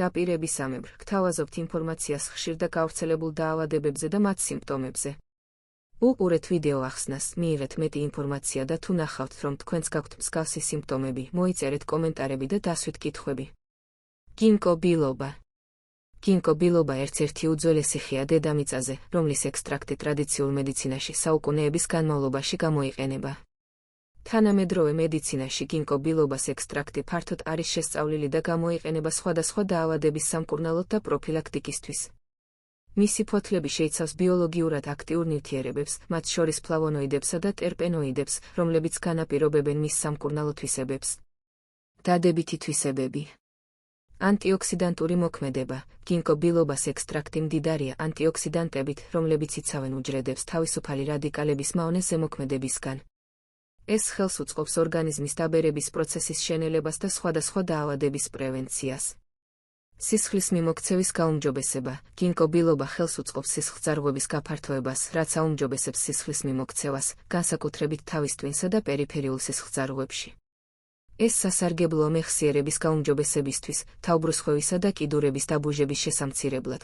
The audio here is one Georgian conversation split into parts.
დაპირებისამებრ, გთავაზობთ ინფორმაციას ხშირ და გავრცელებულ დაავადებებზე და მათ სიმპტომებზე. უყურეთ ვიდეო ახსნას, მიიღეთ მეტი ინფორმაცია და თუ ნახავთ, რომ თქვენს გაქვთ მსგავსი სიმპტომები, მოიწერეთ კომენტარები და დასვით კითხვები. გინკობილობა. გინკობილობა ერთ-ერთი უძველესი ხეა დედამიწაზე, რომლის ექსტრაქტი ტრადიციულ მედიცინაში საუკუნეების განმავლობაში გამოიყენება. თანამედროვე მედიცინაში გინკობილობას ექსტრაქტი ფართოდ არის შესწავლილი და გამოიყენება სხვადასხვა დაავადების სამკურნალოდ და პროფილაქტიკისთვის. მისი ფოთლები შეიცავს ბიოლოგიურად აქტიურ ნივთიერებებს, მათ შორის ფლავონოიდებსა და ტერპენოიდებს, რომლებიც განაპირობებენ მის სამკურნალო თვისებებს. დადებითი თვისებები. ანტიოქსიდანტური მოქმედება. გინკობილობას ექსტრაქტი მდიდარია ანტიოქსიდანტებით, რომლებიც იცავენ უჯრედებს თავისუფალი რადიკალების მავნე ზემოქმედებისგან. ეს ხელს უწყობს ორგანიზმის დაბერების პროცესის შენელებას და სხვადასხვა დაავადების პრევენციას. სისხლის მიმოქცევის გაუმჯობესება. გინკობილობა ხელს უწყობს სისხლძარღვების გაფართოებას, რაც აუმჯობესებს სისხლის მიმოქცევას, განსაკუთრებით თავის ტვინსა და პერიფერიულ სისხლძარღვებში. ეს სასარგებლოა მეხსიერების გაუმჯობესებისთვის, თავბრუსხვევისა და კიდურების დაბუჟების შესამცირებლად.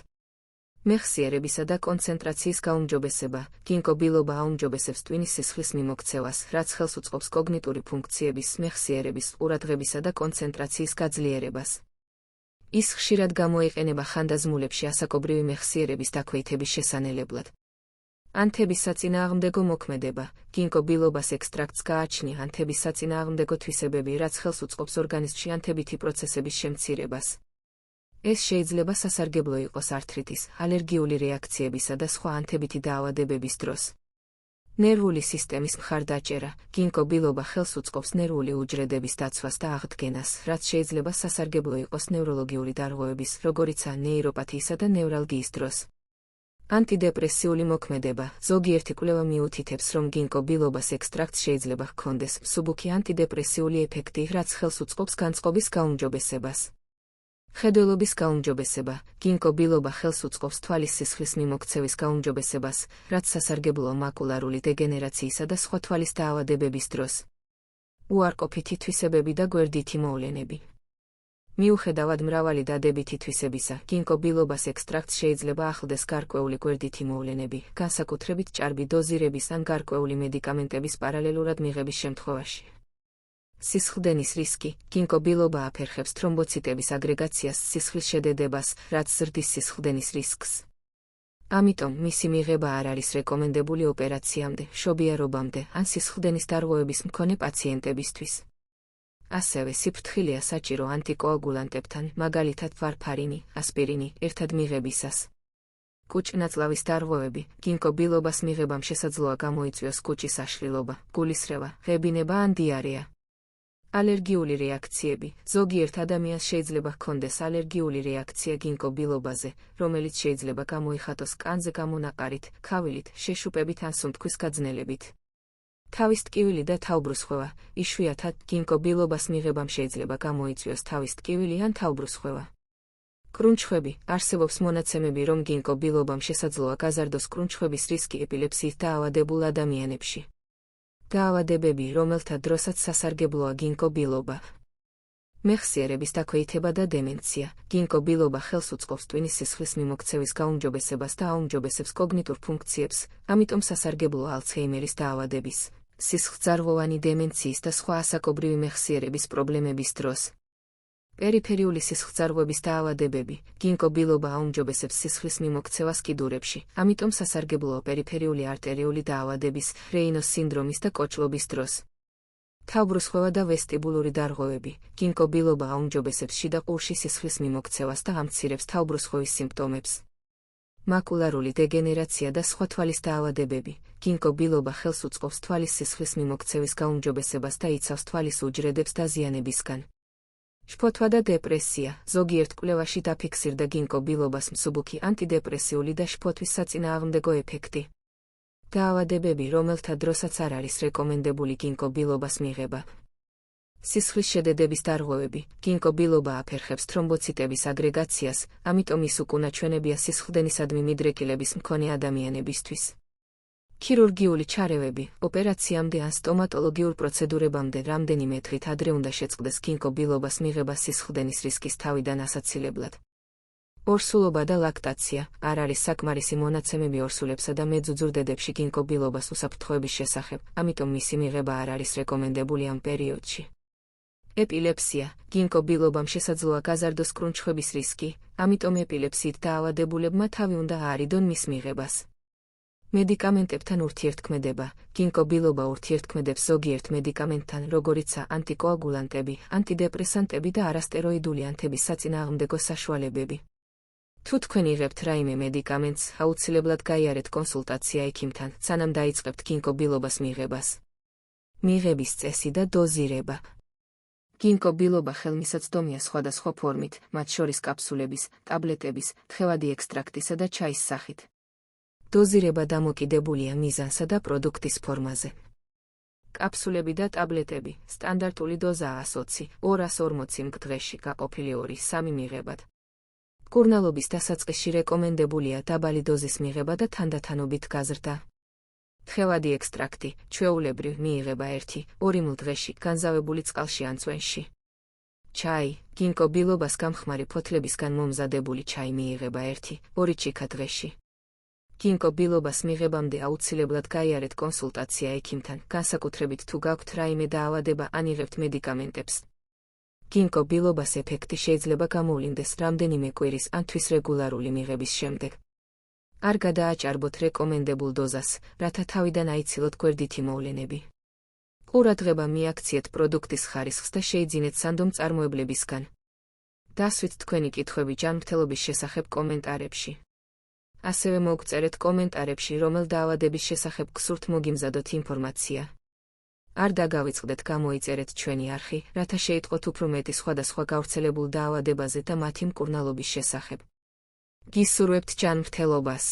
მეხსიერებისა და კონცენტრაციის გაუმჯობესება. გინკობილობა აუმჯობესებს ტვინის სისხლის მიმოქცევას, რაც ხელს უწყობს კოგნიტური ფუნქციების, მეხსიერების, ყურადღებისა და კონცენტრაციის გაძლიერებას. ის ხშირად გამოიყენება ხანდაზმულებში ასაკობრივი მეხსიერების დაქვეითების შესანელებლად. ანთების საწინააღმდეგო მოქმედება. გინკობილობას ექსტრაქტს გააჩნია ანთების საწინააღმდეგო თვისებები, რაც ხელს უწყობს ორგანიზმში ანთებითი პროცესების შემცირებას. ეს შეიძლება სასარგებლო იყოს ართრიტის, ალერგიული რეაქციებისა და სხვა ანთებითი დაავადებების დროს. ნერვული სისტემის მხარდაჭერა. გინკობილობა ხელს უწყობს ნერვული უჯრედების დაცვას და აღდგენას, რაც შეიძლება სასარგებლო იყოს ნევროლოგიური დარღვევების, როგორიცაა ნეიროპათიისა და ნევრალგიის დროს. ანტიდეპრესიული მოქმედება. ზოგიერთი კვლევა მიუთითებს, რომ გინკობილობას ექსტრაქტს შეიძლება ჰქონდეს მსუბუქი ანტიდეპრესიული ეფექტი, რაც ხელს უწყობს განწყობის გაუმჯობესებას. ხედველობის გაუმჯობესება. გინკობილობა ხელს უწყობს თვალის სისხლის მიმოქცევის გაუმჯობესებას, რაც სასარგებლოა მაკულარული დეგენერაციისა და სხვა თვალის დაავადებების დროს. უარყოფითი თვისებები და გვერდითი მოვლენები. მიუხედავად მრავალი დადებითი თვისებისა, გინკობილობას ექსტრაქტს შეიძლება ახლდეს გარკვეული გვერდითი მოვლენები, განსაკუთრებით ჭარბი დოზირების ან გარკვეული მედიკამენტების პარალელურად მიღების შემთხვევაში. სისხლდენის რისკი. გინკობილობა აფერხებს თრომბოციტების აგრეგაციას, სისხლის შედედებას, რაც ზრდის სისხლდენის რისკს. ამიტომ მისი მიღება არ არის რეკომენდებული ოპერაციამდე, მშობიარობამდე ან სისხლდენის დარღვევების მქონე პაციენტებისთვის. ასევე სიფრთხილეა საჭირო ანტიკოაგულანტებთან, მაგალითად ვარფარინი, ასპირინი, ერთად მიღებისას. კუჭ-ნაწლავის დარღვევები. გინკობილობას მიღებამ შესაძლოა გამოიწვიოს კუჭის აშლილობა, გულისრევა, ღებინება ან დიარეა. ალერგიული რეაქციები. ზოგიერთ ადამიანს შეიძლება ჰქონდეს ალერგიული რეაქცია გინკობილობაზე, რომელიც შეიძლება გამოიხატოს კანზე გამონაყარით, ქავილით, შეშუპებით ან სუნთქვის გაძნელებით. თავის ტკივილი და თავბრუსხვევა. იშვიათად გინკობილობას მიღებამ შეიძლება გამოიწვიოს თავის ტკივილი ან თავბრუსხვევა. კრუნჩხვები. არსებობს მონაცემები, რომ გინკობილობამ შესაძლოა გაზარდოს კრუნჩხვების რისკი ეპილეფსიით დაავადებულ ადამიანებში. დაავადებები, რომელთა დროსაც სასარგებლოა გინკობილობა. მეხსიერების დაქვეითება და დემენცია. გინკობილობა ხელს უწყობს ტვინის სისხლის მიმოქცევის გაუმჯობესებას და აუმჯობესებს კოგნიტურ ფუნქციებს, ამიტომ სასარგებლოა ალცჰეიმერის დაავადების, სისხლძარღვოვანი დემენციის და სხვა ასაკობრივი მეხსიერების პრობლემების დროს. პერიფერიული სისხლძარღვების დაავადებები. გინკობილობა აუმჯობესებს სისხლის მიმოქცევას კიდურებში, ამიტომ სასარგებლოა პერიფერიული არტერიული დაავადების, რეინოს სინდრომის და კოჭლობის დროს. თავბრუსხვევა და ვესტიბულური დარღვევები. გინკობილობა აუმჯობესებს შიდა ყურში სისხლის მიმოქცევას და ამცირებს თავბრუსხვევის სიმპტომებს. მაკულარული დეგენერაცია და სხვა თვალის დაავადებები. გინკობილობა ხელს უწყობს თვალის სისხლის მიმოქცევის გაუმჯობესებას და იცავს თვალის უჯრედებს დაზიანებისგან. შფოთვა და დეპრესია. ზოგიერთ კვლევაში დაფიქსირდა გინკობილობას მსუბუქი ანტიდეპრესიული და შფოთვის საწინააღმდეგო ეფექტი. დაავადებები, რომელთა დროსაც არ არის რეკომენდებული გინკობილობას მიღება. სისხლის შედედების დარღვევები. გინკობილობა აფერხებს თრომბოციტების აგრეგაციას, ამიტომ ის უკუნაჩვენებია სისხლდენისადმი მიდრეკილების მქონე ადამიანებისთვის. ქირურგიული ჩარევები. ოპერაციამდე ან სტომატოლოგიურ პროცედურებამდე რამდენიმე დღით ადრე უნდა შეწყდეს გინკობილობას მიღება სისხლდენის რისკის თავიდან ასაცილებლად. ორსულობა და ლაქტაცია არ არის საკმარისი მონაცემები ორსულებსა და მეძუძურ დედებში გინკობილობას უსაფრთხოების შესახებ, ამიტომ მისი მიღება არ არის რეკომენდებული ამ პერიოდში. ეპილეფსია, გინკობილობამ შესაძლოა გაზარდოს კრუნჩხვების რისკი, ამიტომ ეპილეფსიით დაავადებულებმა თავი უნდა აარიდონ მის მიღებას. მედიკამენტებთან ურთიერთქმედება, გინკობილობა ურთიერთქმედებს ზოგიერთ მედიკამენტთან, როგორიცაა ანტიკოაგულანტები, ანტიდეპრესანტები და არასტეროიდული ანთების საწინააღმდეგო საშუალებები. თუ თქვენ იღებთ რაიმე მედიკამენტს, აუცილებლად გაიარეთ კონსულტაცია ექიმთან, სანამ დაიწყებთ გინკობილობას მიღებას. მიღების წესი და დოზირება. გინკობილობა ხელმისაწვდომია სხვადასხვა ფორმით, მათ შორის კაფსულების, ტაბლეტების, თხევადი ექსტრაქტისა და ჩაის სახით. დოზირება დამოკიდებულია მიზანსა და პროდუქტის ფორმაზე. კაფსულები და ტაბლეტები, სტანდარტული დოზაა 120-240 მგ დღეში, გაყოფილი 2-3 მიღებად. მკურნალობის დასაწყისში რეკომენდებულია დაბალი დოზის მიღება და თანდათანობით გაზრდა. თხევადი ექსტრაქტი, ჩვეულებრივ მიიღება 1-2 მl დღეში, განზავებული წყალში ან წვენში. ჩაი, გინკობილობას გამხმარი ფოთლებისგან მომზადებული ჩაი მიიღება 1-2 ჩიქა დღეში. გინკობილობას მიღებამდე აუცილებლად გაიარეთ კონსულტაცია ექიმთან, განსაკუთრებით თუ გაქვთ რაიმე დაავადება ან იღებთ მედიკამენტებს. გინკობილობას ეფექტი შეიძლება გამოვლინდეს რამდენიმე კვირის ან თვის რეგულარული მიღების შემდეგ. არ გადააჭარბოთ რეკომენდებულ დოზას, რათა თავიდან აიცილოთ გვერდითი მოვლენები. ყურადღება მიაქციეთ პროდუქტის ხარისხს და შეიძინეთ სანდო მწარმოებლებისგან. დასვით თქვენი კითხვები ჯანმრთელობის შესახებ კომენტარებში. ასევე მოგწერეთ კომენტარებში, რომელ დაავადების შესახებ გსურთ მოგიმზადოთ ინფორმაცია. არ დაგავიწყდეთ გამოიწერეთ ჩვენი არხი, რათა შეიტყოთ უფრო მეტი სხვადასხვა გავრცელებულ დაავადებაზე და მათი მკურნალობის შესახებ. გისურვებთ ჯანმრთელობას.